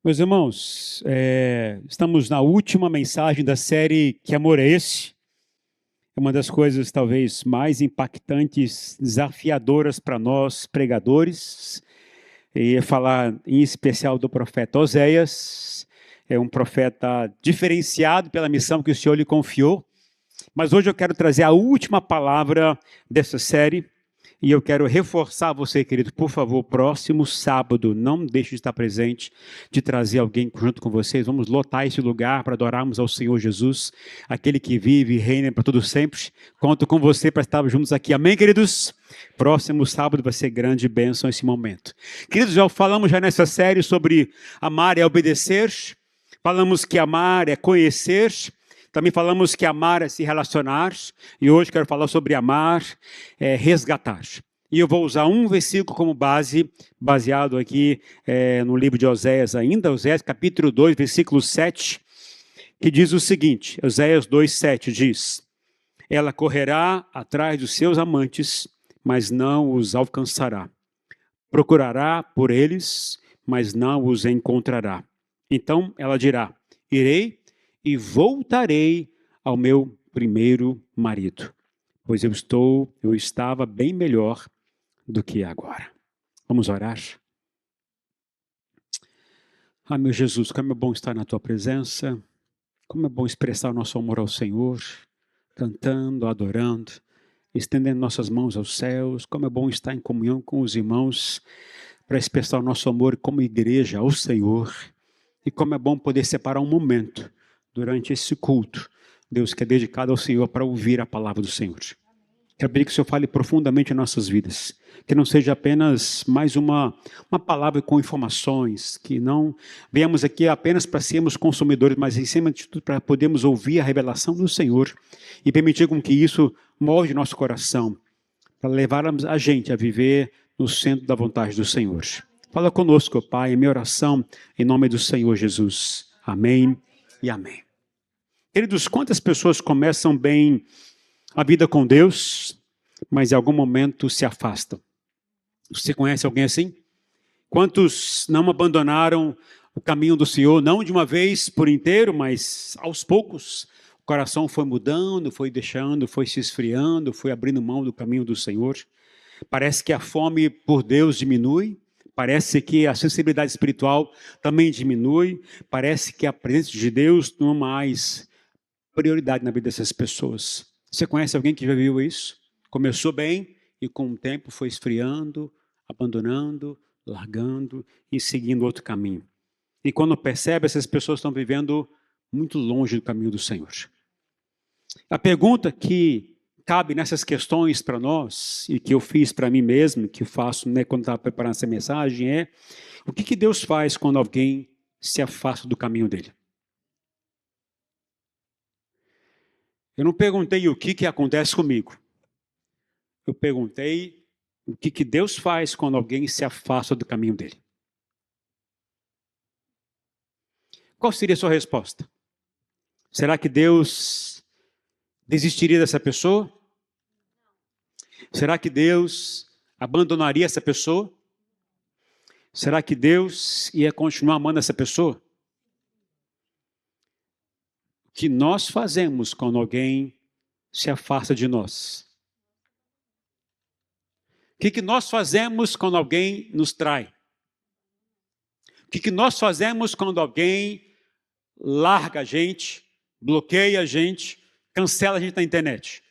Meus irmãos, estamos na última mensagem da série Que Amor é Esse? É uma das coisas talvez mais impactantes, desafiadoras para nós pregadores. E ia falar em especial do profeta Oséias. É um profeta diferenciado pela missão que o Senhor lhe confiou. Mas hoje eu quero trazer a última palavra dessa série. E eu quero reforçar você, querido, por favor, próximo sábado, não deixe de estar presente, de trazer alguém junto com vocês. Vamos lotar esse lugar para adorarmos ao Senhor Jesus, aquele que vive e reina para todos sempre. Conto com você para estarmos juntos aqui. Amém, queridos? Próximo sábado vai ser grande bênção esse momento. Queridos, falamos já nessa série sobre amar é obedecer. Falamos que amar é conhecer. Também falamos que amar é se relacionar, e hoje quero falar sobre amar é resgatar. E eu vou usar um versículo como base, baseado aqui no livro de Oséias ainda, Oséias capítulo 2, versículo 7, que diz o seguinte, Oséias 2, 7 diz, ela correrá atrás dos seus amantes, mas não os alcançará. Procurará por eles, mas não os encontrará. Então ela dirá, irei e voltarei ao meu primeiro marido, pois eu estava bem melhor do que agora. Vamos orar? Ah, meu Jesus, como é bom estar na tua presença, como é bom expressar o nosso amor ao Senhor, cantando, adorando, estendendo nossas mãos aos céus, como é bom estar em comunhão com os irmãos, para expressar o nosso amor como igreja ao Senhor, e como é bom poder separar um momento durante esse culto, Deus, que é dedicado ao Senhor para ouvir a palavra do Senhor. Quero pedir que o Senhor fale profundamente em nossas vidas, que não seja apenas mais uma palavra com informações, que não venhamos aqui apenas para sermos consumidores, mas em cima de tudo para podermos ouvir a revelação do Senhor e permitir com que isso molde nosso coração, para levarmos a gente a viver no centro da vontade do Senhor. Fala conosco, Pai, em minha oração, em nome do Senhor Jesus. Amém e amém. Queridos, quantas pessoas começam bem a vida com Deus, mas em algum momento se afastam? Você conhece alguém assim? Quantos não abandonaram o caminho do Senhor, não de uma vez por inteiro, mas aos poucos? O coração foi mudando, foi deixando, foi se esfriando, foi abrindo mão do caminho do Senhor. Parece que a fome por Deus diminui. Parece que a sensibilidade espiritual também diminui. Parece que a presença de Deus não é mais prioridade na vida dessas pessoas. Você conhece alguém que já viu isso? Começou bem e com o tempo foi esfriando, abandonando, largando e seguindo outro caminho. E quando percebe, essas pessoas estão vivendo muito longe do caminho do Senhor. A pergunta que cabe nessas questões para nós, e que eu fiz para mim mesmo, que eu faço quando estava preparando essa mensagem, é o que Deus faz quando alguém se afasta do caminho dele? Eu não perguntei o que acontece comigo. Eu perguntei o que Deus faz quando alguém se afasta do caminho dele. Qual seria a sua resposta? Será que Deus desistiria dessa pessoa? Será que Deus abandonaria essa pessoa? Será que Deus ia continuar amando essa pessoa? O que nós fazemos quando alguém se afasta de nós? O que nós fazemos quando alguém nos trai? O que nós fazemos quando alguém larga a gente, bloqueia a gente, cancela a gente na internet?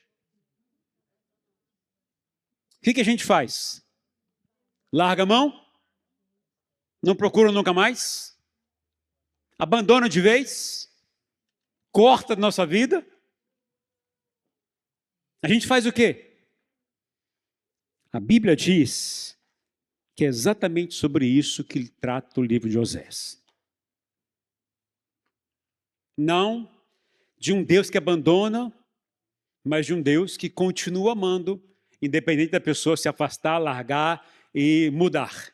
O que a gente faz? Larga a mão? Não procura nunca mais? Abandona de vez? Corta da nossa vida? A gente faz o quê? A Bíblia diz que é exatamente sobre isso que ele trata o livro de Oséias. Não de um Deus que abandona, mas de um Deus que continua amando, independente da pessoa se afastar, largar e mudar.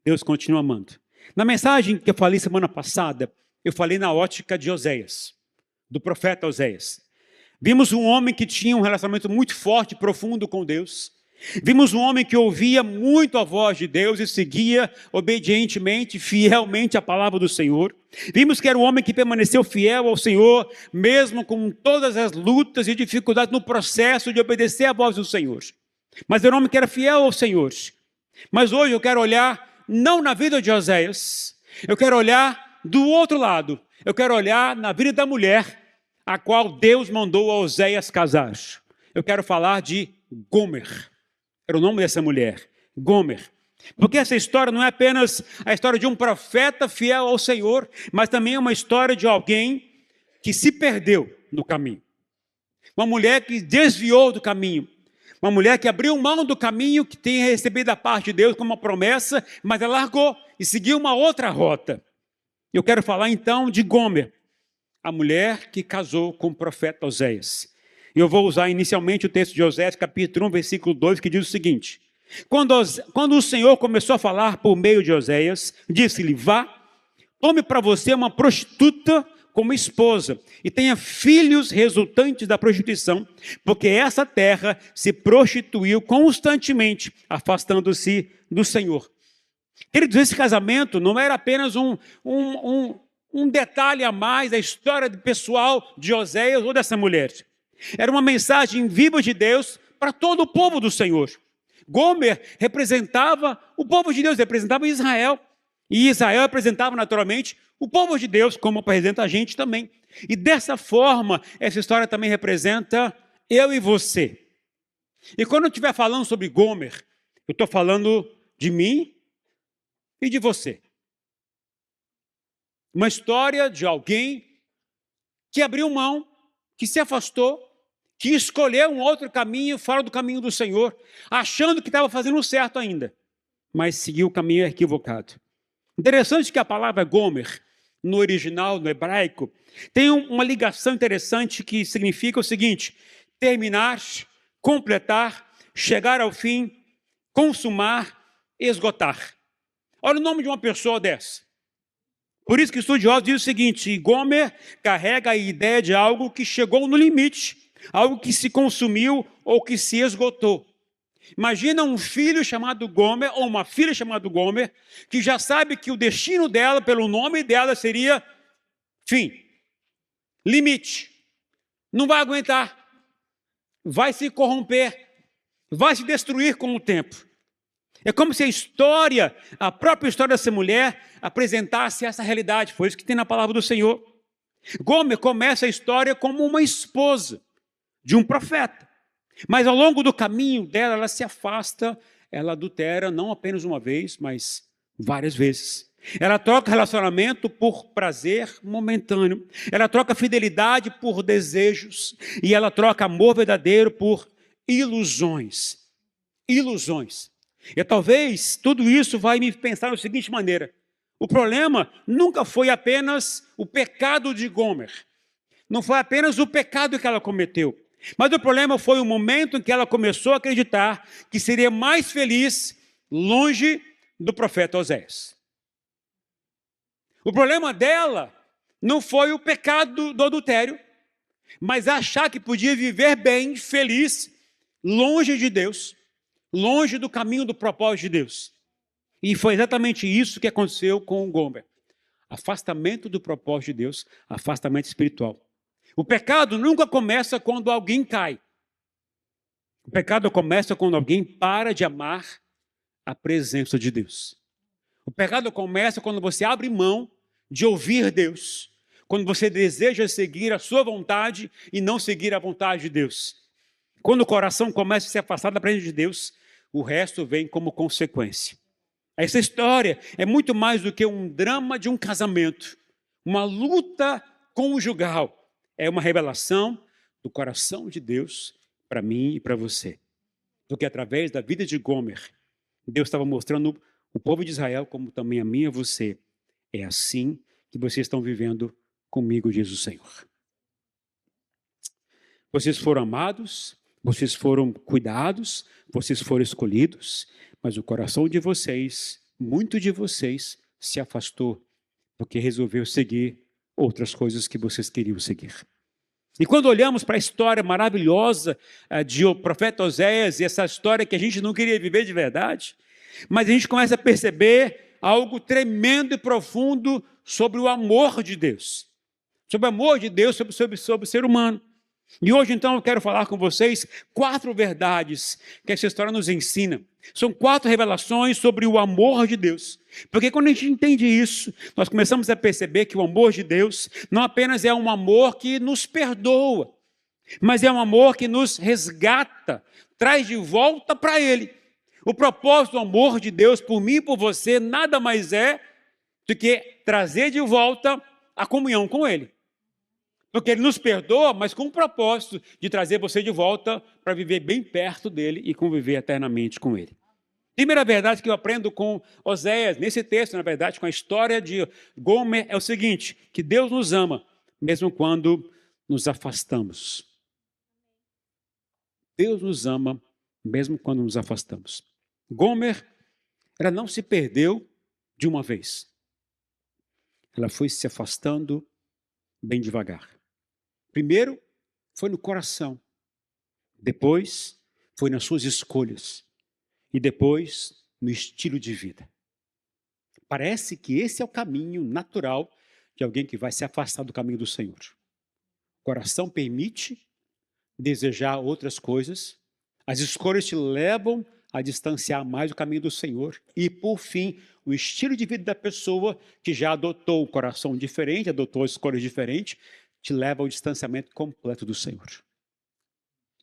Deus continua amando. Na mensagem que eu falei semana passada, eu falei na ótica de Oséias, do profeta Oséias. Vimos um homem que tinha um relacionamento muito forte, profundo com Deus, Vimos um homem que ouvia muito a voz de Deus e seguia obedientemente, fielmente a palavra do Senhor. Vimos que era um homem que permaneceu fiel ao Senhor, mesmo com todas as lutas e dificuldades no processo de obedecer à voz do Senhor. Mas era um homem que era fiel ao Senhor. Mas hoje eu quero olhar não na vida de Oséias, eu quero olhar do outro lado. Eu quero olhar na vida da mulher a qual Deus mandou a Oséias casar. Eu quero falar de Gomer. Era o nome dessa mulher, Gomer. Porque essa história não é apenas a história de um profeta fiel ao Senhor, mas também é uma história de alguém que se perdeu no caminho. Uma mulher que desviou do caminho. Uma mulher que abriu mão do caminho que tinha recebido da parte de Deus como uma promessa, mas ela largou e seguiu uma outra rota. Eu quero falar então de Gomer, a mulher que casou com o profeta Oséias. E eu vou usar inicialmente o texto de Oséias, capítulo 1, versículo 2, que diz o seguinte: Quando o Senhor começou a falar por meio de Oséias, disse-lhe: vá, tome para você uma prostituta como esposa, e tenha filhos resultantes da prostituição, porque essa terra se prostituiu constantemente, afastando-se do Senhor. Queridos, esse casamento não era apenas um detalhe a mais da história pessoal de Oséias ou dessa mulher. Era uma mensagem viva de Deus para todo o povo do Senhor. Gomer representava o povo de Deus, representava Israel. E Israel representava naturalmente o povo de Deus, como apresenta a gente também. E dessa forma, essa história também representa eu e você. E quando eu estiver falando sobre Gomer, eu estou falando de mim e de você. Uma história de alguém que abriu mão, que se afastou, que escolheu um outro caminho fora do caminho do Senhor, achando que estava fazendo o certo ainda, mas seguiu o caminho equivocado. Interessante que a palavra Gomer, no original, no hebraico, tem uma ligação interessante que significa o seguinte: terminar, completar, chegar ao fim, consumar, esgotar. Olha o nome de uma pessoa dessa. Por isso que estudiosos dizem o seguinte: Gomer carrega a ideia de algo que chegou no limite, algo que se consumiu ou que se esgotou. Imagina um filho chamado Gomer, ou uma filha chamada Gomer, que já sabe que o destino dela, pelo nome dela, seria fim, limite. Não vai aguentar, vai se corromper, vai se destruir com o tempo. É como se a própria história dessa mulher, apresentasse essa realidade. Foi isso que tem na palavra do Senhor. Gomer começa a história como uma esposa de um profeta. Mas ao longo do caminho dela, ela se afasta, ela adultera não apenas uma vez, mas várias vezes. Ela troca relacionamento por prazer momentâneo. Ela troca fidelidade por desejos. E ela troca amor verdadeiro por ilusões. Ilusões. E talvez tudo isso vai me pensar da seguinte maneira: o problema nunca foi apenas o pecado de Gomer. Não foi apenas o pecado que ela cometeu. Mas o problema foi o momento em que ela começou a acreditar que seria mais feliz longe do profeta Oséias. O problema dela não foi o pecado do adultério, mas achar que podia viver bem, feliz, longe de Deus, longe do caminho do propósito de Deus. E foi exatamente isso que aconteceu com Gomer. Afastamento do propósito de Deus, afastamento espiritual. O pecado nunca começa quando alguém cai. O pecado começa quando alguém para de amar a presença de Deus. O pecado começa quando você abre mão de ouvir Deus. Quando você deseja seguir a sua vontade e não seguir a vontade de Deus. Quando o coração começa a se afastar da presença de Deus, o resto vem como consequência. Essa história é muito mais do que um drama de um casamento. Uma luta conjugal. É uma revelação do coração de Deus para mim e para você. Porque através da vida de Gomer, Deus estava mostrando o povo de Israel, como também a mim e a você. É assim que vocês estão vivendo comigo, diz o Senhor. Vocês foram amados, vocês foram cuidados, vocês foram escolhidos, mas o coração de vocês, muito de vocês, se afastou porque resolveu seguir outras coisas que vocês queriam seguir. E quando olhamos para a história maravilhosa de o profeta Oséias, e essa história que a gente não queria viver de verdade, mas a gente começa a perceber algo tremendo e profundo sobre o amor de Deus. Sobre o amor de Deus sobre o ser humano. E hoje, então, eu quero falar com vocês 4 verdades que essa história nos ensina. São 4 revelações sobre o amor de Deus. Porque quando a gente entende isso, nós começamos a perceber que o amor de Deus não apenas é um amor que nos perdoa, mas é um amor que nos resgata, traz de volta para Ele. O propósito do amor de Deus por mim e por você nada mais é do que trazer de volta a comunhão com Ele. Porque Ele nos perdoa, mas com o propósito de trazer você de volta para viver bem perto dEle e conviver eternamente com Ele. Primeira verdade que eu aprendo com Oséias, nesse texto, na verdade, com a história de Gomer, é o seguinte, que Deus nos ama, mesmo quando nos afastamos. Deus nos ama, mesmo quando nos afastamos. Gomer, ela não se perdeu de uma vez. Ela foi se afastando bem devagar. Primeiro, foi no coração. Depois, foi nas suas escolhas. E depois, no estilo de vida. Parece que esse é o caminho natural de alguém que vai se afastar do caminho do Senhor. O coração permite desejar outras coisas. As escolhas te levam a distanciar mais do caminho do Senhor. E, por fim, o estilo de vida da pessoa que já adotou um coração diferente, adotou escolhas diferentes, te leva ao distanciamento completo do Senhor.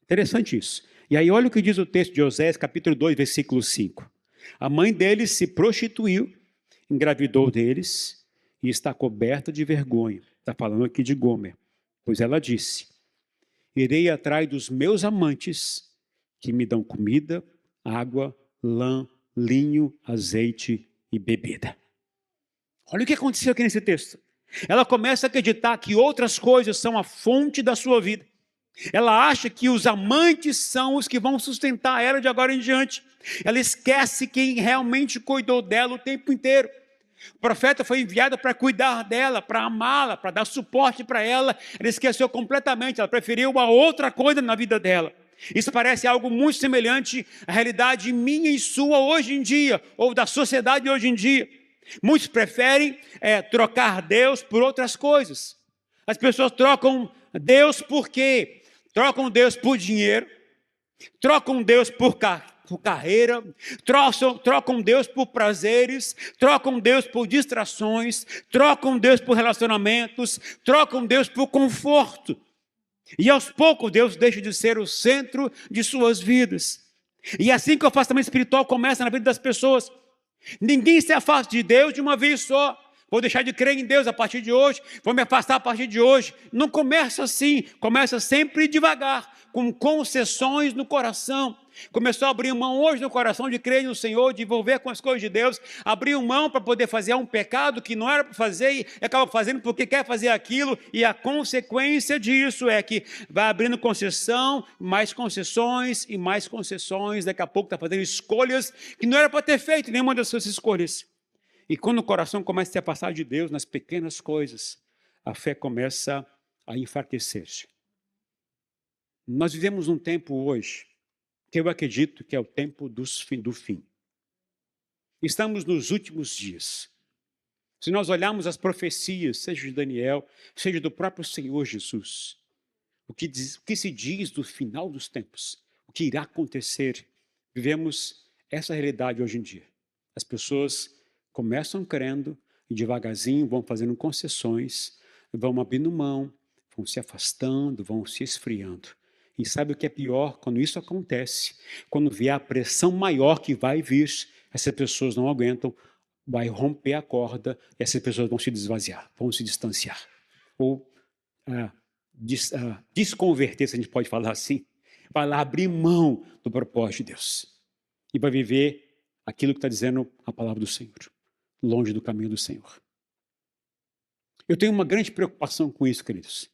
Interessante isso. E aí olha o que diz o texto de Oséias, capítulo 2, versículo 5. A mãe deles se prostituiu, engravidou deles e está coberta de vergonha. Está falando aqui de Gomer. Pois ela disse, irei atrás dos meus amantes que me dão comida, água, lã, linho, azeite e bebida. Olha o que aconteceu aqui nesse texto. Ela começa a acreditar que outras coisas são a fonte da sua vida. Ela acha que os amantes são os que vão sustentar ela de agora em diante. Ela esquece quem realmente cuidou dela o tempo inteiro. O profeta foi enviado para cuidar dela, para amá-la, para dar suporte para ela. Ela esqueceu completamente, ela preferiu uma outra coisa na vida dela. Isso parece algo muito semelhante à realidade minha e sua hoje em dia, ou da sociedade hoje em dia. Muitos preferem trocar Deus por outras coisas. As pessoas trocam Deus por quê? Trocam Deus por dinheiro, trocam Deus por carreira, trocam Deus por prazeres, trocam Deus por distrações, trocam Deus por relacionamentos, trocam Deus por conforto. E aos poucos Deus deixa de ser o centro de suas vidas. E é assim que o afastamento espiritual começa na vida das pessoas. Ninguém se afasta de Deus de uma vez só. Vou deixar de crer em Deus a partir de hoje, vou me afastar a partir de hoje. Não começa assim, começa sempre devagar, com concessões no coração. Começou a abrir mão hoje no coração de crer no Senhor, de envolver com as coisas de Deus, abriu mão para poder fazer um pecado que não era para fazer e acaba fazendo porque quer fazer aquilo, e a consequência disso é que vai abrindo concessão, mais concessões e mais concessões, daqui a pouco está fazendo escolhas que não era para ter feito nenhuma das suas escolhas. E quando o coração começa a se afastar de Deus nas pequenas coisas, a fé começa a enfraquecer-se. Nós vivemos um tempo hoje que eu acredito que é o tempo do fim. Estamos nos últimos dias. Se nós olharmos as profecias, seja de Daniel, seja do próprio Senhor Jesus, o que se diz do final dos tempos, o que irá acontecer, vivemos essa realidade hoje em dia. As pessoas começam crendo e devagarzinho vão fazendo concessões, vão abrindo mão, vão se afastando, vão se esfriando. E sabe o que é pior? Quando isso acontece, quando vier a pressão maior que vai vir, essas pessoas não aguentam, vai romper a corda, e essas pessoas vão se desvaziar, vão se distanciar. Ou desconverter, se a gente pode falar assim, vai lá abrir mão do propósito de Deus. E vai viver aquilo que está dizendo a palavra do Senhor, longe do caminho do Senhor. Eu tenho uma grande preocupação com isso, queridos.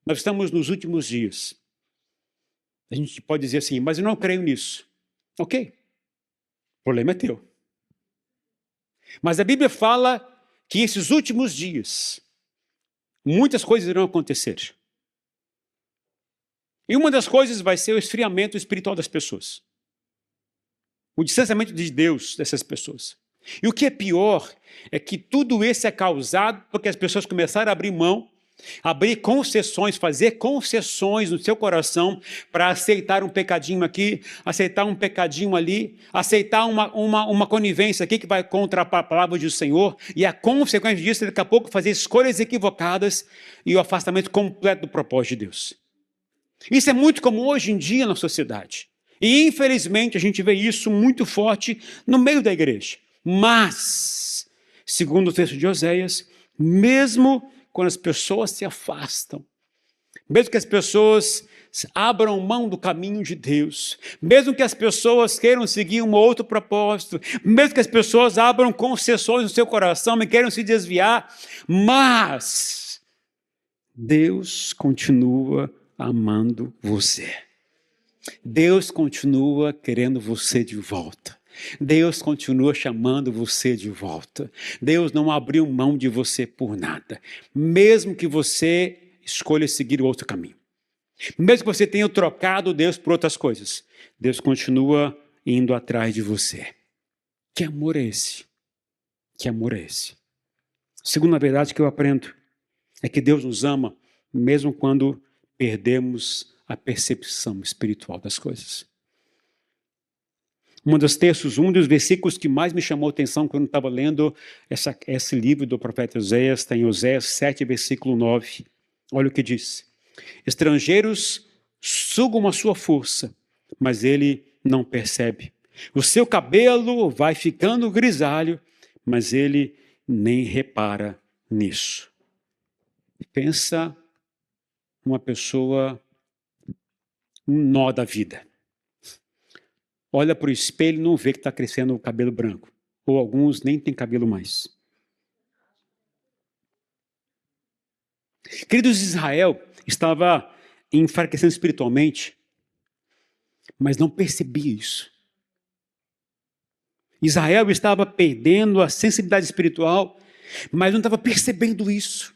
Nós estamos nos últimos dias. A gente pode dizer assim, mas eu não creio nisso. Ok, o problema é teu. Mas a Bíblia fala que esses últimos dias, muitas coisas irão acontecer. E uma das coisas vai ser o esfriamento espiritual das pessoas. O distanciamento de Deus dessas pessoas. E o que é pior é que tudo isso é causado porque as pessoas começaram a abrir mão, abrir concessões, fazer concessões no seu coração para aceitar um pecadinho aqui, aceitar um pecadinho ali, aceitar uma conivência aqui que vai contra a palavra do Senhor, e a consequência disso é daqui a pouco fazer escolhas equivocadas e o afastamento completo do propósito de Deus. Isso é muito comum hoje em dia na sociedade. E infelizmente a gente vê isso muito forte no meio da igreja. Mas, segundo o texto de Oséias, mesmo quando as pessoas se afastam, mesmo que as pessoas abram mão do caminho de Deus, mesmo que as pessoas queiram seguir um outro propósito, mesmo que as pessoas abram concessões no seu coração e queiram se desviar, mas Deus continua amando você. Deus continua querendo você de volta. Deus continua chamando você de volta. Deus não abriu mão de você por nada. Mesmo que você escolha seguir o outro caminho. Mesmo que você tenha trocado Deus por outras coisas. Deus continua indo atrás de você. Que amor é esse? Que amor é esse? Segunda verdade que eu aprendo é que Deus nos ama mesmo quando perdemos a percepção espiritual das coisas. Um dos versículos que mais me chamou a atenção quando eu estava lendo esse livro do profeta Oséias, está em Oséias 7, versículo 9. Olha o que diz. Estrangeiros sugam a sua força, mas ele não percebe. O seu cabelo vai ficando grisalho, mas ele nem repara nisso. Pensa uma pessoa, um nó da vida. Olha para o espelho e não vê que está crescendo o cabelo branco. Ou alguns nem têm cabelo mais. Queridos, Israel estava enfraquecendo espiritualmente, mas não percebia isso. Israel estava perdendo a sensibilidade espiritual, mas não estava percebendo isso.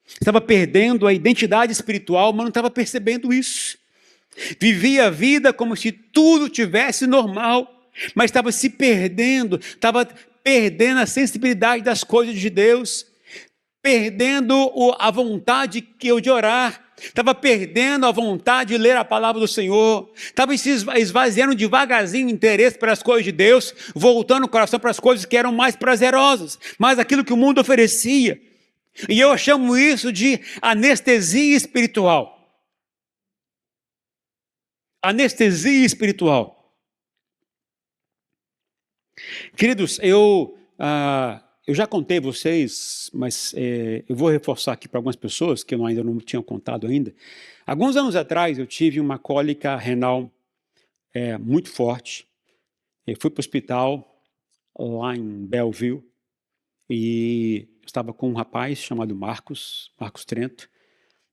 Estava perdendo a identidade espiritual, mas não estava percebendo isso. Vivia a vida como se tudo tivesse normal, mas estava se perdendo, estava perdendo a sensibilidade das coisas de Deus, perdendo a vontade de orar, estava perdendo a vontade de ler a palavra do Senhor, estava se esvaziando devagarzinho o interesse para as coisas de Deus, voltando o coração para as coisas que eram mais prazerosas, mais aquilo que o mundo oferecia. E eu chamo isso de anestesia espiritual. Anestesia espiritual. Queridos, eu já contei a vocês, mas eu vou reforçar aqui para algumas pessoas que eu ainda não tinham contado ainda. Alguns anos atrás eu tive uma cólica renal muito forte. Eu fui para o hospital lá em Belleville e estava com um rapaz chamado Marcos Trento.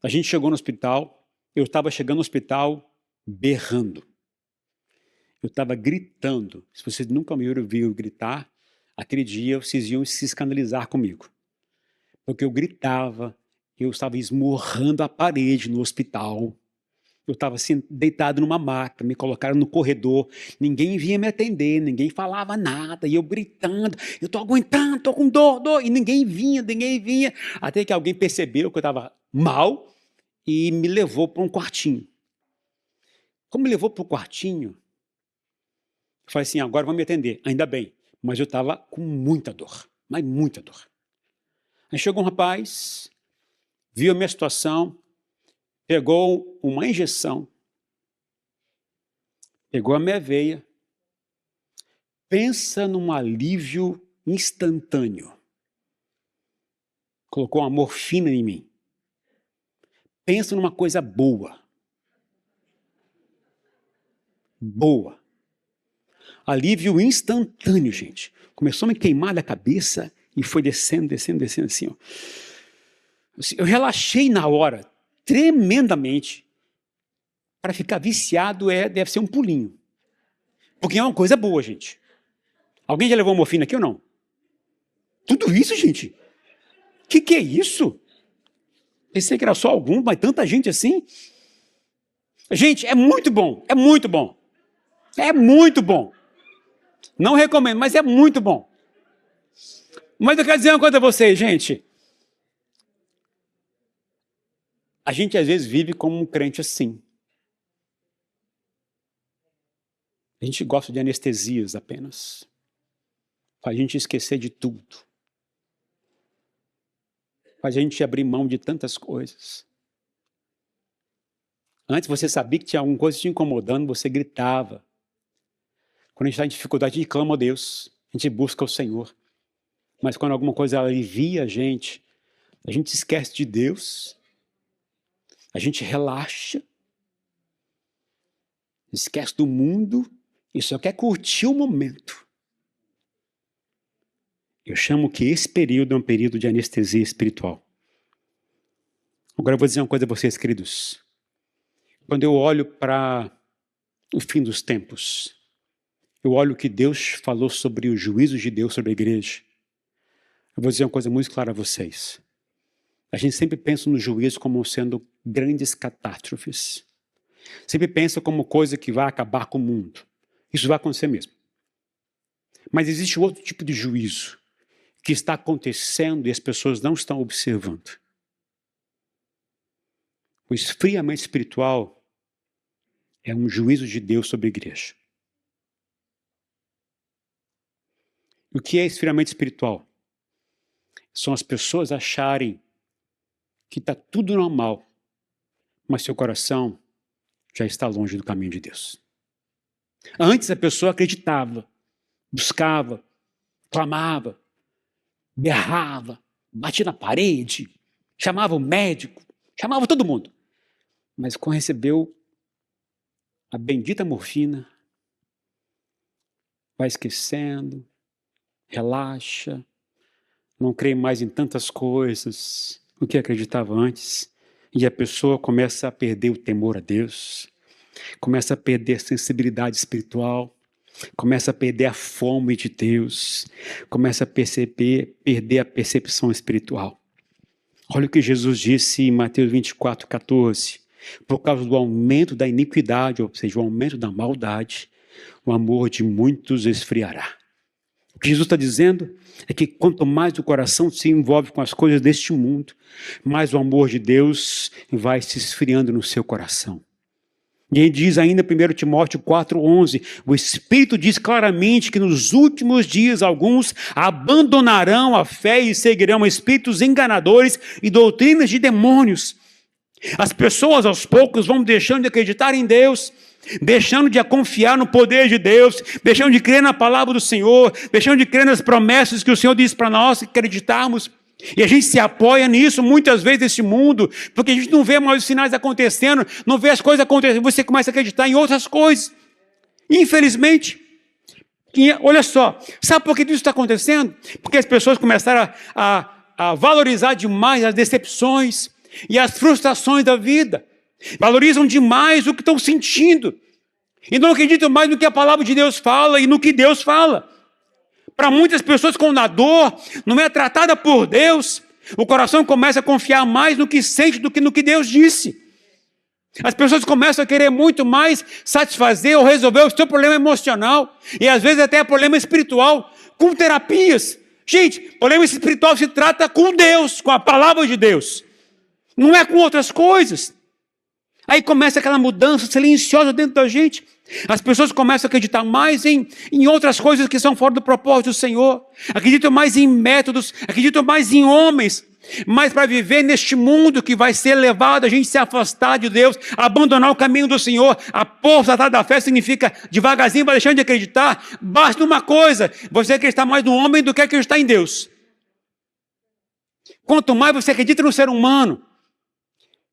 A gente chegou no hospital, eu estava chegando no hospital berrando. Eu estava gritando. Se vocês nunca me ouviram gritar, aquele dia vocês iam se escandalizar comigo. Porque eu gritava, eu estava esmurrando a parede no hospital. Eu estava assim, deitado numa maca, me colocaram no corredor, ninguém vinha me atender, ninguém falava nada, e eu gritando, eu estou aguentando, estou com dor, e ninguém vinha, até que alguém percebeu que eu estava mal e me levou para um quartinho. Como me levou para o quartinho, eu falei assim, agora vão me atender, ainda bem, mas eu estava com muita dor, mas muita dor. Aí chegou um rapaz, viu a minha situação, pegou uma injeção, pegou a minha veia, pensa num alívio instantâneo. Colocou uma morfina em mim. Pensa numa coisa boa. Boa. Alívio instantâneo, gente. Começou a me queimar da cabeça e foi descendo assim, ó. Eu relaxei na hora, tremendamente. Para ficar viciado deve ser um pulinho. Porque é uma coisa boa, gente. Alguém já levou morfina aqui ou não? Tudo isso, gente? Que é isso? Pensei que era só algum, mas tanta gente assim. Gente, é muito bom, é muito bom. É muito bom. Não recomendo, mas é muito bom. Mas eu quero dizer uma coisa a vocês, gente. A gente às vezes vive como um crente assim. A gente gosta de anestesias apenas. Faz a gente esquecer de tudo. Faz a gente abrir mão de tantas coisas. Antes você sabia que tinha alguma coisa te incomodando, você gritava. Quando a gente está em dificuldade, a gente clama a Deus. A gente busca o Senhor. Mas quando alguma coisa alivia a gente esquece de Deus. A gente relaxa. Esquece do mundo e só quer curtir o momento. Eu chamo que esse período é um período de anestesia espiritual. Agora eu vou dizer uma coisa a vocês, queridos. Quando eu olho para o fim dos tempos, eu olho o que Deus falou sobre os juízos de Deus sobre a igreja. Eu vou dizer uma coisa muito clara a vocês. A gente sempre pensa no juízo como sendo grandes catástrofes. Sempre pensa como coisa que vai acabar com o mundo. Isso vai acontecer mesmo. Mas existe outro tipo de juízo que está acontecendo e as pessoas não estão observando. O esfriamento espiritual é um juízo de Deus sobre a igreja. O que é esfriamento espiritual? São as pessoas acharem que está tudo normal, mas seu coração já está longe do caminho de Deus. Antes a pessoa acreditava, buscava, clamava, berrava, batia na parede, chamava o médico, chamava todo mundo. Mas quando recebeu a bendita morfina, vai esquecendo, relaxa, não crê mais em tantas coisas, o que acreditava antes, e a pessoa começa a perder o temor a Deus, começa a perder a sensibilidade espiritual, começa a perder a fome de Deus, começa a perder a percepção espiritual. Olha o que Jesus disse em Mateus 24:14. Por causa do aumento da iniquidade, ou seja, o aumento da maldade, o amor de muitos esfriará. O que Jesus está dizendo é que quanto mais o coração se envolve com as coisas deste mundo, mais o amor de Deus vai se esfriando no seu coração. E ele diz ainda em 1 Timóteo 4:11, o Espírito diz claramente que nos últimos dias alguns abandonarão a fé e seguirão espíritos enganadores e doutrinas de demônios. As pessoas aos poucos vão deixando de acreditar em Deus, deixando de confiar no poder de Deus, deixando de crer na palavra do Senhor, deixando de crer nas promessas que o Senhor diz para nós que acreditarmos. E a gente se apoia nisso muitas vezes nesse mundo, porque a gente não vê mais os sinais acontecendo, não vê as coisas acontecendo, você começa a acreditar em outras coisas. Infelizmente, olha só, sabe por que isso está acontecendo? Porque as pessoas começaram a valorizar demais as decepções e as frustrações da vida. Valorizam demais o que estão sentindo. E não acreditam mais no que a palavra de Deus fala e no que Deus fala. Para muitas pessoas, quando a dor não é tratada por Deus, o coração começa a confiar mais no que sente do que no que Deus disse. As pessoas começam a querer muito mais satisfazer ou resolver o seu problema emocional e às vezes até problema espiritual com terapias. Gente, problema espiritual se trata com Deus, com a palavra de Deus. Não é com outras coisas. Aí começa aquela mudança silenciosa dentro da gente. As pessoas começam a acreditar mais em outras coisas que são fora do propósito do Senhor. Acreditam mais em métodos, acreditam mais em homens. Mas para viver neste mundo que vai ser levado a gente se afastar de Deus, abandonar o caminho do Senhor, a força da fé significa devagarzinho vai deixando de acreditar. Basta uma coisa, você acreditar mais no homem do que acreditar em Deus. Quanto mais você acredita no ser humano,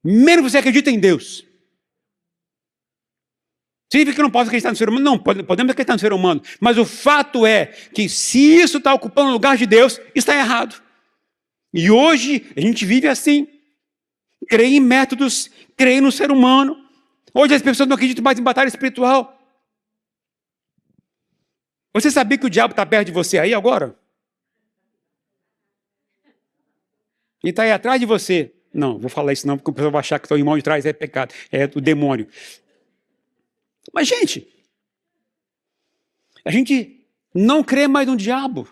menos você acredita em Deus. Significa que não pode acreditar no ser humano? Não, podemos acreditar no ser humano. Mas o fato é que se isso está ocupando o lugar de Deus, está errado. E hoje a gente vive assim. Creio em métodos, creio no ser humano. Hoje as pessoas não acreditam mais em batalha espiritual. Você sabia que o diabo está perto de você aí agora? Ele está aí atrás de você. Não, vou falar isso não, porque o pessoal vai achar que o irmão de trás é pecado, é o demônio. Mas, gente, a gente não crê mais no diabo.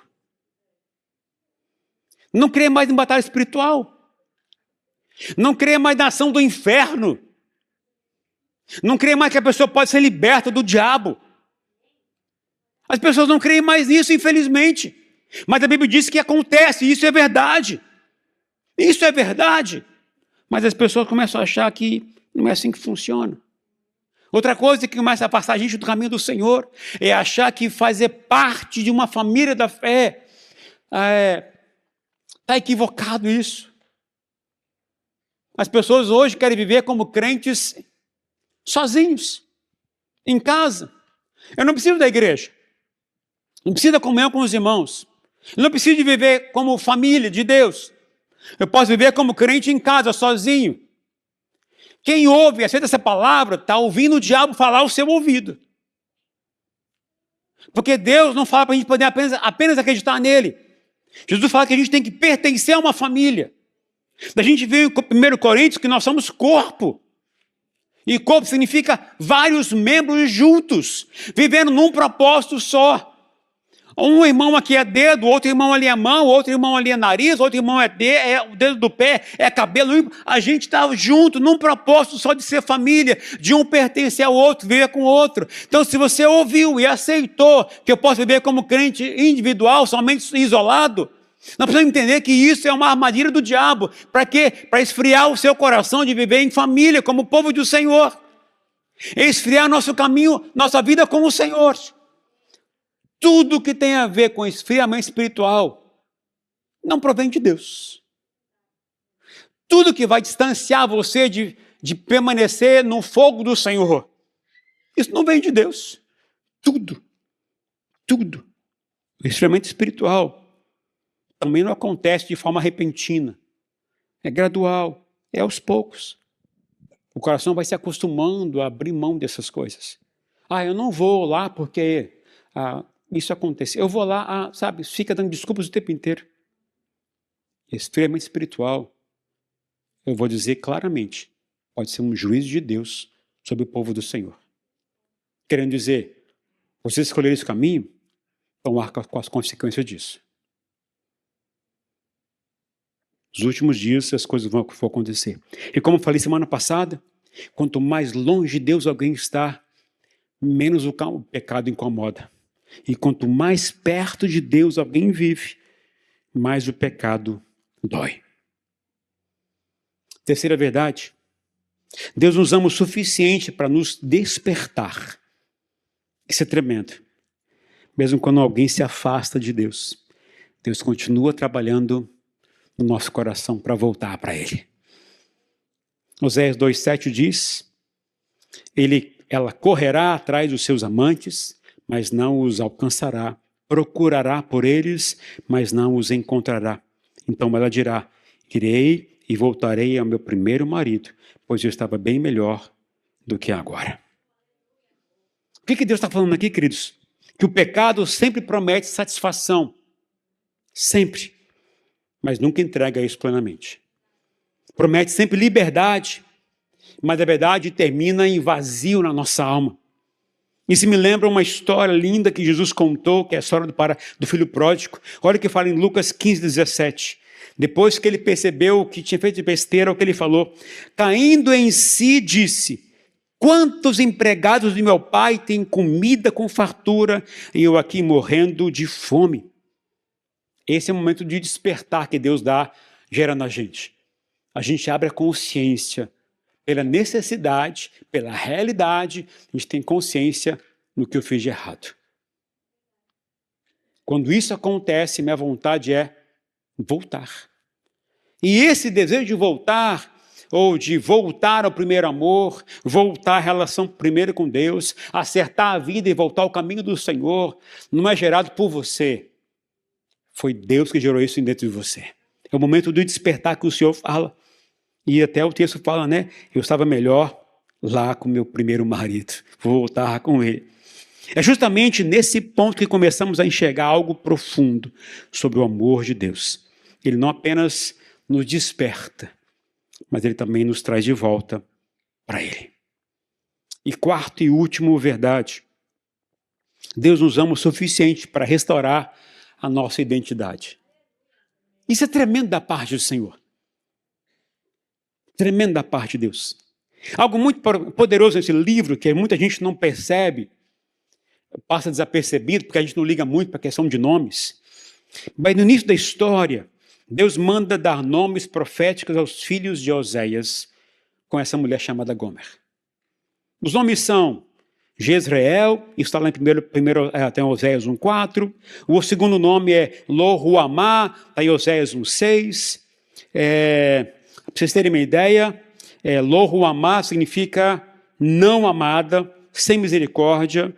Não crê mais em batalha espiritual. Não crê mais na ação do inferno. Não crê mais que a pessoa pode ser liberta do diabo. As pessoas não creem mais nisso, infelizmente. Mas a Bíblia diz que acontece, e isso é verdade. Isso é verdade. Mas as pessoas começam a achar que não é assim que funciona. Outra coisa que começa a afastar a gente do caminho do Senhor é achar que fazer parte de uma família da fé está equivocado isso. As pessoas hoje querem viver como crentes sozinhos, em casa. Eu não preciso da igreja. Não preciso da comunhão com os irmãos. Eu não preciso de viver como família de Deus. Eu posso viver como crente em casa, sozinho. Quem ouve e aceita essa palavra está ouvindo o diabo falar ao seu ouvido. Porque Deus não fala para a gente poder apenas acreditar nele. Jesus fala que a gente tem que pertencer a uma família. A gente vê em 1 Coríntios que nós somos corpo. E corpo significa vários membros juntos, vivendo num propósito só. Um irmão aqui é dedo, outro irmão ali é mão, outro irmão ali é nariz, outro irmão é o dedo do pé, é cabelo. A gente está junto num propósito só de ser família, de um pertencer ao outro, viver com o outro. Então, se você ouviu e aceitou que eu posso viver como crente individual, somente isolado, nós precisamos entender que isso é uma armadilha do diabo. Para quê? Para esfriar o seu coração de viver em família, como povo do Senhor. É esfriar nosso caminho, nossa vida com o Senhor. Tudo que tem a ver com esfriamento espiritual não provém de Deus. Tudo que vai distanciar você de permanecer no fogo do Senhor, isso não vem de Deus. Tudo. O esfriamento espiritual também não acontece de forma repentina. É gradual, é aos poucos. O coração vai se acostumando a abrir mão dessas coisas. Eu não vou lá porque isso aconteceu. Eu vou lá, fica dando desculpas o tempo inteiro. Esfriamento espiritual, eu vou dizer claramente, pode ser um juízo de Deus sobre o povo do Senhor. Querendo dizer, vocês escolheram esse caminho, vão arcar com as consequências disso. Nos últimos dias as coisas vão acontecer. E como eu falei semana passada, quanto mais longe de Deus alguém está, menos o pecado incomoda. E quanto mais perto de Deus alguém vive, mais o pecado dói. Terceira verdade, Deus nos ama o suficiente para nos despertar. Isso é tremendo. Mesmo quando alguém se afasta de Deus, Deus continua trabalhando no nosso coração para voltar para Ele. Oséias 2,7 diz, ela correrá atrás dos seus amantes, mas não os alcançará. Procurará por eles, mas não os encontrará. Então ela dirá, irei e voltarei ao meu primeiro marido, pois eu estava bem melhor do que agora. O que Deus está falando aqui, queridos? Que o pecado sempre promete satisfação. Sempre. Mas nunca entrega isso plenamente. Promete sempre liberdade, mas a verdade termina em vazio na nossa alma. Isso me lembra uma história linda que Jesus contou, que é a história do filho pródigo. Olha o que fala em Lucas 15:17. Depois que ele percebeu que tinha feito de besteira, o que ele falou? Caindo em si, disse, quantos empregados de meu pai têm comida com fartura e eu aqui morrendo de fome? Esse é o momento de despertar que Deus gera na gente. A gente abre a consciência pela necessidade, pela realidade, a gente tem consciência no que eu fiz de errado. Quando isso acontece, minha vontade é voltar. E esse desejo de voltar, ou de voltar ao primeiro amor, voltar à relação primeiro com Deus, acertar a vida e voltar ao caminho do Senhor, não é gerado por você. Foi Deus que gerou isso dentro de você. É o momento do despertar que o Senhor fala. E até o texto fala, eu estava melhor lá com meu primeiro marido. Vou voltar com ele. É justamente nesse ponto que começamos a enxergar algo profundo sobre o amor de Deus. Ele não apenas nos desperta, mas Ele também nos traz de volta para Ele. E quarto e último verdade, Deus nos ama o suficiente para restaurar a nossa identidade. Isso é tremendo da parte do Senhor. Tremendo da parte de Deus. Algo muito poderoso nesse livro, que muita gente não percebe, passa desapercebido, porque a gente não liga muito para a questão de nomes. Mas no início da história, Deus manda dar nomes proféticos aos filhos de Oséias com essa mulher chamada Gomer. Os nomes são Jezreel, isso está lá em primeiro até Oséias 1,4. O segundo nome é Lo-Ruamá, está em Oséias 1,6. Para vocês terem uma ideia, Lo-Ruamá significa não amada, sem misericórdia.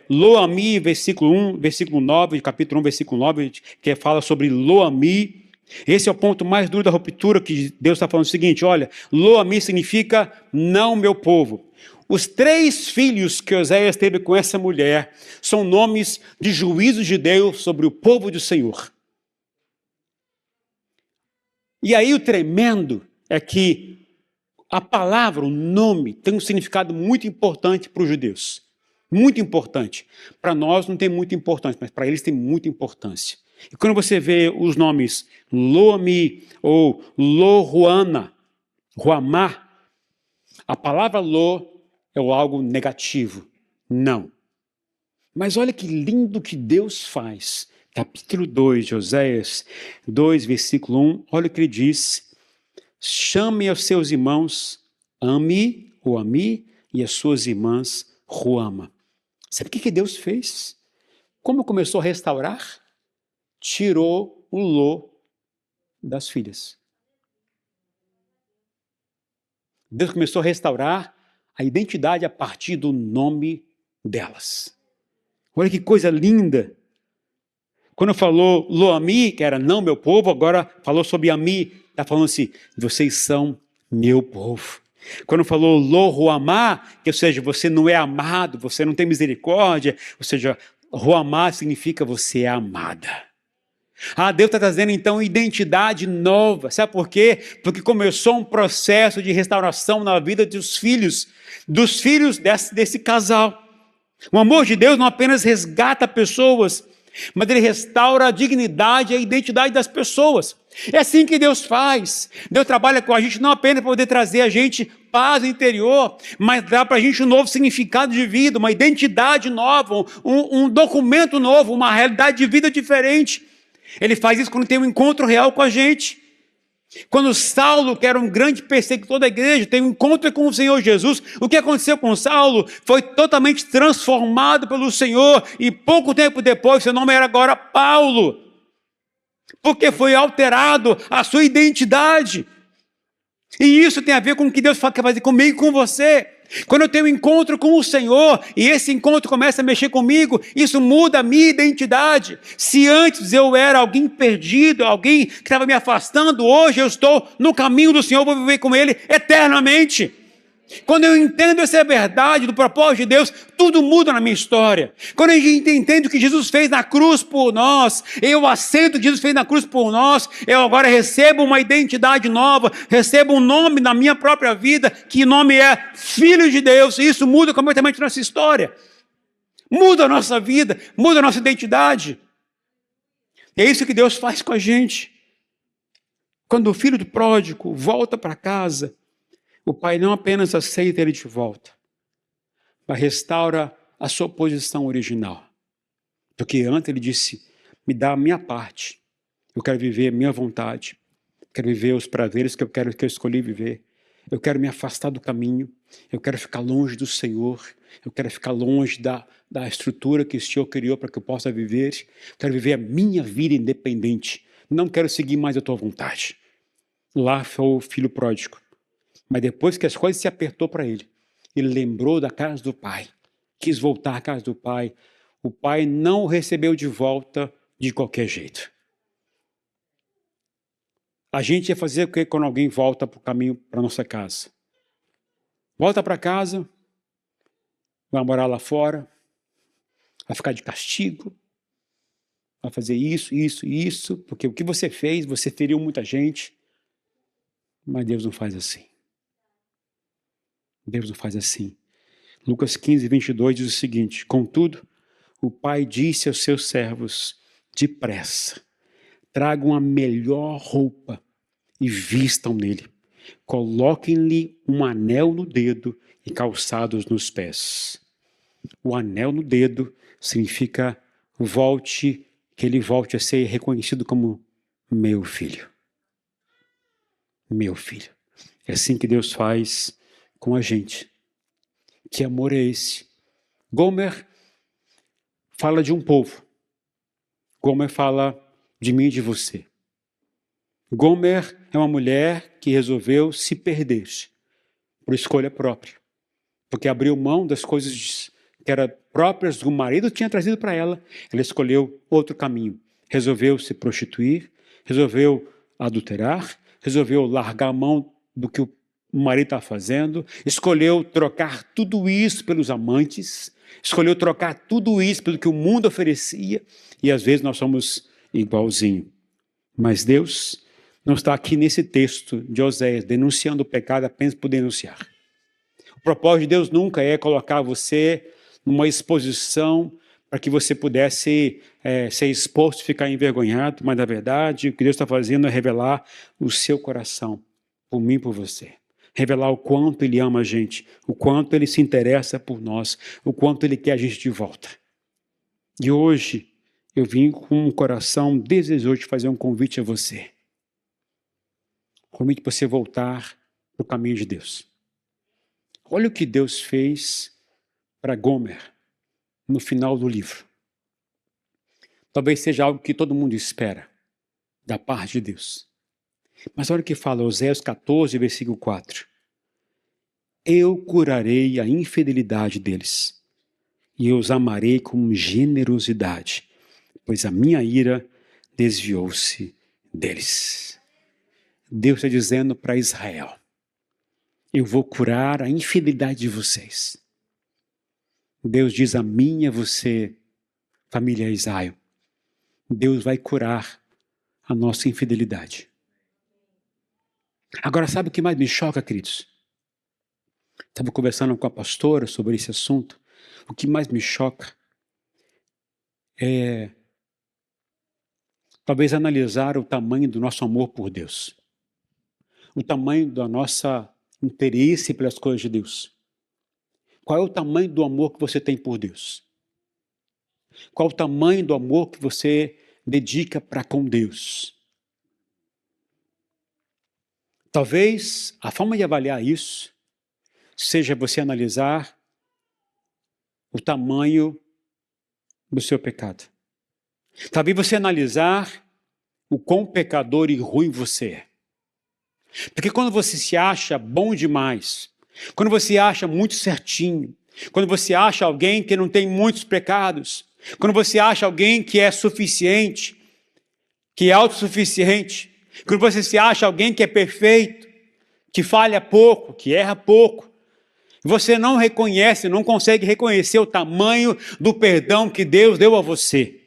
Lo-Ami, versículo 9, capítulo 1, versículo 9, que fala sobre Lo-Ami. Esse é o ponto mais duro da ruptura, que Deus está falando o seguinte, olha, Lo-Ami significa não meu povo. Os 3 filhos que Oséias teve com essa mulher são nomes de juízo de Deus sobre o povo do Senhor. E aí o tremendo é que a palavra, o nome, tem um significado muito importante para os judeus. Muito importante. Para nós não tem muita importância, mas para eles tem muita importância. E quando você vê os nomes Lo-Ami ou Lo-Ruana, Ruamá, a palavra Lo é algo negativo. Não. Mas olha que lindo que Deus faz. Capítulo 2 de Oséias 2, versículo 1, olha o que ele diz. Chame aos seus irmãos Ami, ou Ami, e as suas irmãs Ruama. Sabe o que Deus fez? Como começou a restaurar? Tirou o Lô das filhas. Deus começou a restaurar a identidade a partir do nome delas. Olha que coisa linda. Quando falou Lo-Ami, que era não meu povo, agora falou sobre Ami, está falando assim, vocês são meu povo. Quando falou Lo-Ruamá, que ou seja, você não é amado, você não tem misericórdia, ou seja, Ruamá significa você é amada. Deus está trazendo então identidade nova, sabe por quê? Porque começou um processo de restauração na vida dos filhos desse casal. O amor de Deus não apenas resgata pessoas, mas Ele restaura a dignidade e a identidade das pessoas. É assim que Deus faz. Deus trabalha com a gente não apenas para poder trazer a gente paz interior, mas dá para a gente um novo significado de vida, uma identidade nova, um documento novo, uma realidade de vida diferente. Ele faz isso quando tem um encontro real com a gente. Quando Saulo, que era um grande perseguidor da igreja, tem um encontro com o Senhor Jesus, o que aconteceu com Saulo foi totalmente transformado pelo Senhor, e pouco tempo depois, seu nome era agora Paulo, porque foi alterado a sua identidade. E isso tem a ver com o que Deus quer fazer comigo e com você. Quando eu tenho um encontro com o Senhor, e esse encontro começa a mexer comigo, isso muda a minha identidade. Se antes eu era alguém perdido, alguém que estava me afastando, hoje eu estou no caminho do Senhor, vou viver com Ele eternamente. Quando eu entendo essa verdade do propósito de Deus, tudo muda na minha história. Quando a gente entende o que Jesus fez na cruz por nós, eu aceito o que Jesus fez na cruz por nós, eu agora recebo uma identidade nova, recebo um nome na minha própria vida, que nome é Filho de Deus, e isso muda completamente a nossa história. Muda a nossa vida, muda a nossa identidade. E é isso que Deus faz com a gente. Quando o filho do pródigo volta para casa, o pai não apenas aceita ele de volta, mas restaura a sua posição original. Porque antes ele disse, me dá a minha parte, eu quero viver a minha vontade, quero viver os prazeres que eu escolhi viver, eu quero me afastar do caminho, eu quero ficar longe do Senhor, eu quero ficar longe da estrutura que o Senhor criou para que eu possa viver, eu quero viver a minha vida independente, não quero seguir mais a tua vontade. Lá foi o filho pródigo. Mas depois que as coisas se apertou para ele, ele lembrou da casa do pai, quis voltar à casa do pai. O pai não o recebeu de volta de qualquer jeito. A gente ia fazer o que quando alguém volta para o caminho, para a nossa casa? Volta para casa, vai morar lá fora, vai ficar de castigo, vai fazer isso, porque o que você fez, você feriu muita gente. Mas Deus não faz assim. Deus não faz assim. Lucas 15, 22 diz o seguinte: contudo, o pai disse aos seus servos: depressa, tragam a melhor roupa e vistam nele. Coloquem-lhe um anel no dedo e calçados nos pés. O anel no dedo significa que ele volte a ser reconhecido como meu filho. Meu filho. É assim que Deus faz com a gente. Que amor é esse? Gomer fala de um povo. Gomer fala de mim e de você. Gomer é uma mulher que resolveu se perder por escolha própria. Porque abriu mão das coisas que eram próprias do marido tinha trazido para ela. Ela escolheu outro caminho. Resolveu se prostituir, resolveu adulterar, resolveu largar a mão do que o marido está fazendo, escolheu trocar tudo isso pelos amantes, escolheu trocar tudo isso pelo que o mundo oferecia, e às vezes nós somos igualzinho. Mas Deus não está aqui nesse texto de Oséias denunciando o pecado apenas por denunciar. O propósito de Deus nunca é colocar você numa exposição para que você pudesse ser exposto e ficar envergonhado, mas na verdade o que Deus está fazendo é revelar o seu coração, por mim e por você. Revelar o quanto Ele ama a gente, o quanto Ele se interessa por nós, o quanto Ele quer a gente de volta. E hoje eu vim com um coração desejoso de fazer um convite a você. Convite para você voltar para o caminho de Deus. Olha o que Deus fez para Gomer no final do livro. Talvez seja algo que todo mundo espera da parte de Deus. Mas olha o que fala Oséias 14, versículo 4. Eu curarei a infidelidade deles, e eu os amarei com generosidade, pois a minha ira desviou-se deles. Deus está dizendo para Israel: eu vou curar a infidelidade de vocês. Deus diz a mim e a você, família Israel, Deus vai curar a nossa infidelidade. Agora, sabe o que mais me choca, queridos? Estava conversando com a pastora sobre esse assunto. O que mais me choca é talvez analisar o tamanho do nosso amor por Deus. O tamanho da nossa interesse pelas coisas de Deus. Qual é o tamanho do amor que você tem por Deus? Qual é o tamanho do amor que você dedica para com Deus? Talvez a forma de avaliar isso seja você analisar o tamanho do seu pecado. Talvez você analisar o quão pecador e ruim você é. Porque quando você se acha bom demais, quando você acha muito certinho, quando você acha alguém que não tem muitos pecados, quando você acha alguém que é suficiente, que é autossuficiente, quando você se acha alguém que é perfeito, que falha pouco, que erra pouco, você não reconhece, não consegue reconhecer o tamanho do perdão que Deus deu a você.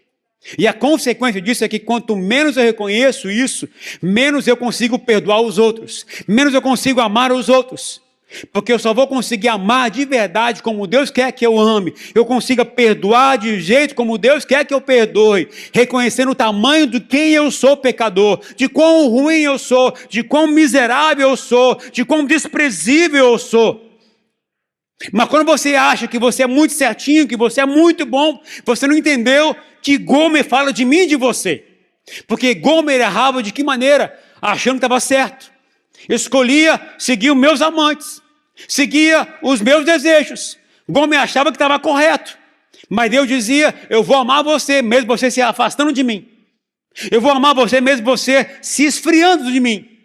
E a consequência disso é que quanto menos eu reconheço isso, menos eu consigo perdoar os outros, menos eu consigo amar os outros. Porque eu só vou conseguir amar de verdade como Deus quer que eu ame. Eu consiga perdoar de jeito como Deus quer que eu perdoe. Reconhecendo o tamanho de quem eu sou pecador. De quão ruim eu sou. De quão miserável eu sou. De quão desprezível eu sou. Mas quando você acha que você é muito certinho, que você é muito bom, você não entendeu que Gomer fala de mim e de você. Porque Gomer errava de que maneira? Achando que estava certo. Escolhia seguir os meus amantes, seguia os meus desejos. Gomer achava que estava correto, mas Deus dizia: eu vou amar você mesmo você se afastando de mim, eu vou amar você mesmo você se esfriando de mim.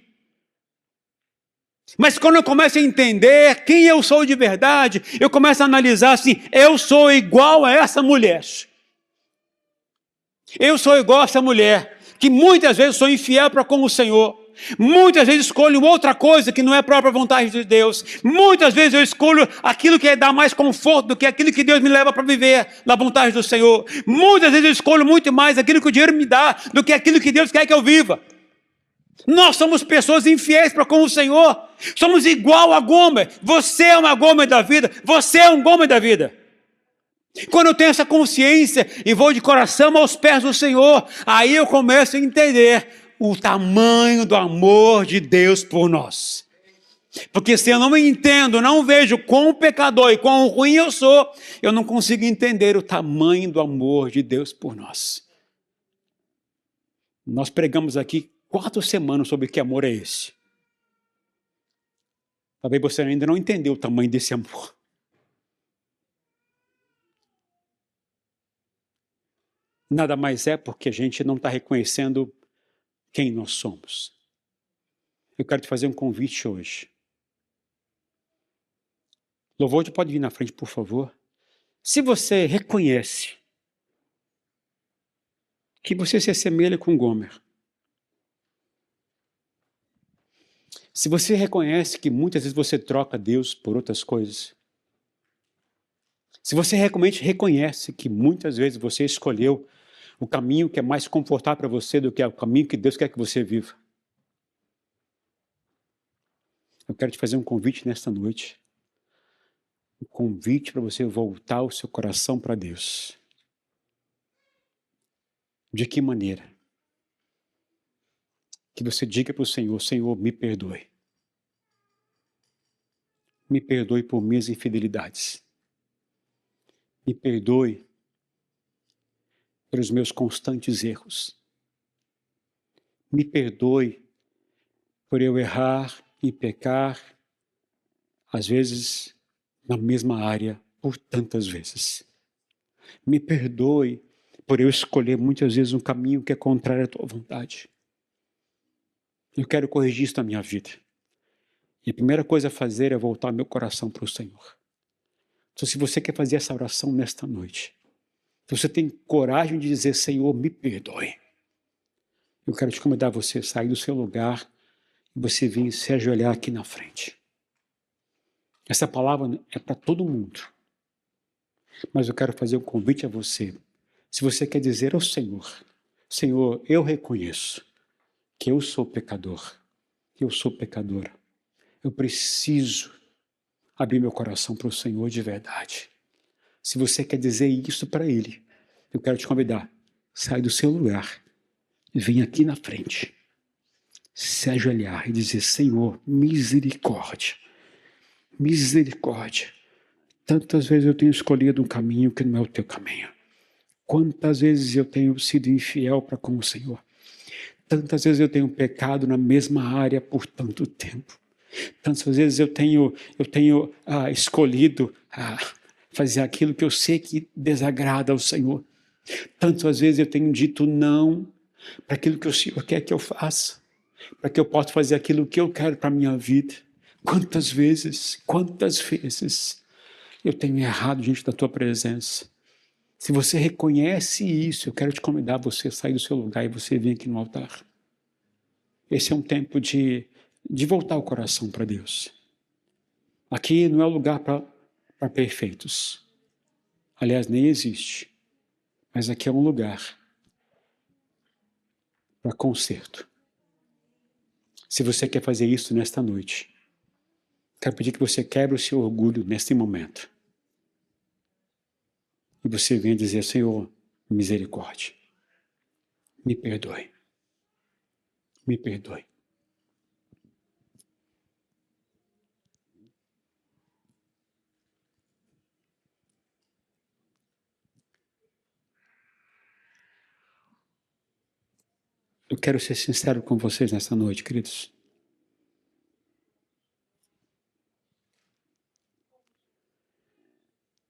Mas quando eu começo a entender quem eu sou de verdade, eu começo a analisar assim: eu sou igual a essa mulher, eu sou igual a essa mulher, que muitas vezes sou infiel para com o Senhor. Muitas vezes escolho outra coisa que não é a própria vontade de Deus. Muitas vezes eu escolho aquilo que dá mais conforto do que aquilo que Deus me leva para viver na vontade do Senhor. Muitas vezes eu escolho muito mais aquilo que o dinheiro me dá do que aquilo que Deus quer que eu viva. Nós somos pessoas infiéis para com o Senhor. Somos igual a Gomer. Você é uma Gomer da vida. Você é um Gomer da vida. Quando eu tenho essa consciência e vou de coração aos pés do Senhor, aí eu começo a entender o tamanho do amor de Deus por nós. Porque se eu não me entendo, não vejo quão pecador e quão ruim eu sou, eu não consigo entender o tamanho do amor de Deus por nós. Nós pregamos aqui 4 semanas sobre que amor é esse. Talvez você ainda não entendeu o tamanho desse amor. Nada mais é porque a gente não está reconhecendo quem nós somos. Eu quero te fazer um convite hoje. Louvor, pode vir na frente, por favor. Se você reconhece que você se assemelha com Gomer, se você reconhece que muitas vezes você troca Deus por outras coisas, se você realmente reconhece que muitas vezes você escolheu o caminho que é mais confortável para você do que o caminho que Deus quer que você viva, eu quero te fazer um convite nesta noite. Um convite para você voltar o seu coração para Deus. De que maneira? Que você diga para o Senhor: Senhor, me perdoe. Me perdoe por minhas infidelidades. Me perdoe pelos meus constantes erros. Me perdoe por eu errar e pecar, às vezes na mesma área, por tantas vezes. Me perdoe por eu escolher muitas vezes um caminho que é contrário à tua vontade. Eu quero corrigir isso na minha vida. E a primeira coisa a fazer é voltar meu coração para o Senhor. Então, se você quer fazer essa oração nesta noite, se você tem coragem de dizer: Senhor, me perdoe, eu quero te convidar a você sair do seu lugar e você vir se ajoelhar aqui na frente. Essa palavra é para todo mundo. Mas eu quero fazer um convite a você. Se você quer dizer ao Senhor: Senhor, eu reconheço que eu sou pecador, que eu sou pecadora. Eu preciso abrir meu coração para o Senhor de verdade. Se você quer dizer isso para Ele, eu quero te convidar. Sai do seu lugar e vem aqui na frente. Se ajoelhar e dizer: Senhor, misericórdia. Misericórdia. Tantas vezes eu tenho escolhido um caminho que não é o teu caminho. Quantas vezes eu tenho sido infiel para com o Senhor. Tantas vezes eu tenho pecado na mesma área por tanto tempo. Tantas vezes eu tenho escolhido fazer aquilo que eu sei que desagrada ao Senhor. Tantas vezes eu tenho dito não para aquilo que o Senhor quer que eu faça, para que eu possa fazer aquilo que eu quero para a minha vida. Quantas vezes eu tenho errado diante da tua presença. Se você reconhece isso, eu quero te convidar a você sair do seu lugar e você vir aqui no altar. Esse é um tempo de voltar o coração para Deus. Aqui não é o lugar para perfeitos. Aliás, nem existe. Mas aqui é um lugar para conserto. Se você quer fazer isso nesta noite, quero pedir que você quebre o seu orgulho neste momento. E você venha dizer: Senhor, misericórdia. Me perdoe. Me perdoe. Eu quero ser sincero com vocês nesta noite, queridos.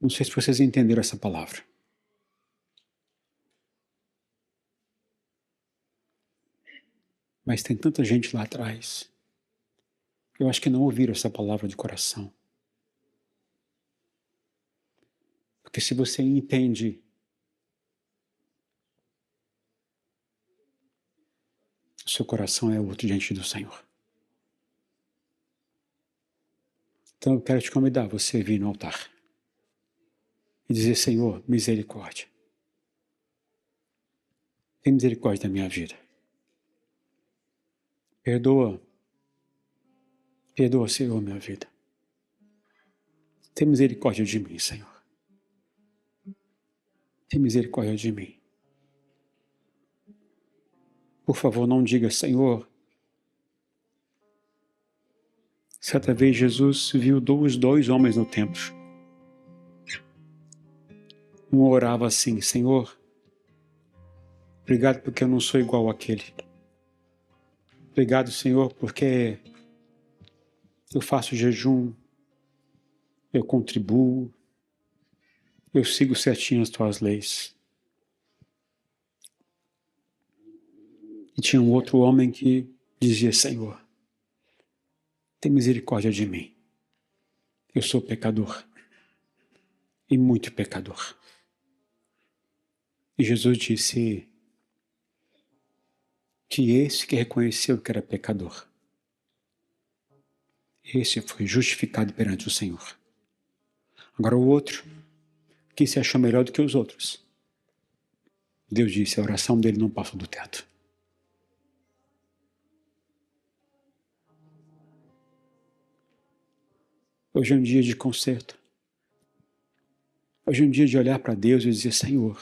Não sei se vocês entenderam essa palavra. Mas tem tanta gente lá atrás. Eu acho que não ouviram essa palavra de coração. Porque se você entende o seu coração é outro diante do Senhor. Então eu quero te convidar a você vir no altar e dizer: Senhor, misericórdia. Tem misericórdia da minha vida. Perdoa, perdoa, Senhor, minha vida. Tem misericórdia de mim, Senhor. Tem misericórdia de mim. Por favor, não diga, Senhor. Certa vez Jesus viu dois homens no templo. Um orava assim: Senhor, obrigado porque eu não sou igual àquele. Obrigado, Senhor, porque eu faço jejum, eu contribuo, eu sigo certinho as tuas leis. E tinha um outro homem que dizia: Senhor, tem misericórdia de mim. Eu sou pecador, e muito pecador. E Jesus disse que esse que reconheceu que era pecador, esse foi justificado perante o Senhor. Agora o outro, que se achou melhor do que os outros, Deus disse: a oração dele não passa do teto. Hoje é um dia de conserto. Hoje é um dia de olhar para Deus e dizer: Senhor,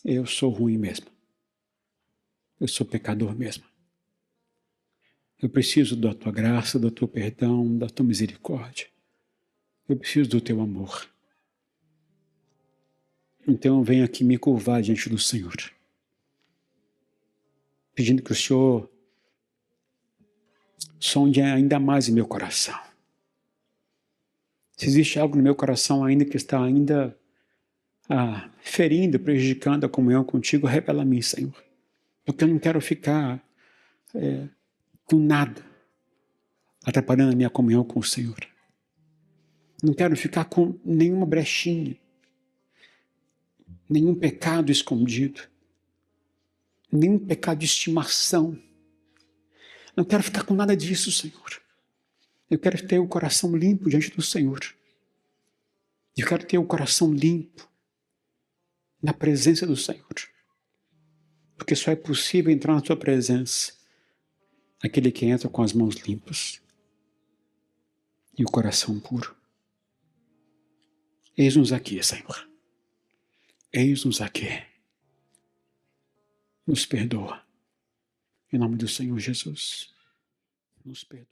eu sou ruim mesmo. Eu sou pecador mesmo. Eu preciso da tua graça, do teu perdão, da tua misericórdia. Eu preciso do teu amor. Então eu venho aqui me curvar diante do Senhor, pedindo que o Senhor sonde ainda mais em meu coração. Se existe algo no meu coração ainda que está ainda ferindo, prejudicando a comunhão contigo, revela a mim, Senhor. Porque eu não quero ficar com nada atrapalhando a minha comunhão com o Senhor. Não quero ficar com nenhuma brechinha, nenhum pecado escondido, nenhum pecado de estimação. Não quero ficar com nada disso, Senhor. Eu quero ter o coração limpo diante do Senhor. Eu quero ter o coração limpo na presença do Senhor. Porque só é possível entrar na tua presença aquele que entra com as mãos limpas e o coração puro. Eis-nos aqui, Senhor. Eis-nos aqui. Nos perdoa. Em nome do Senhor Jesus. Nos perdoa.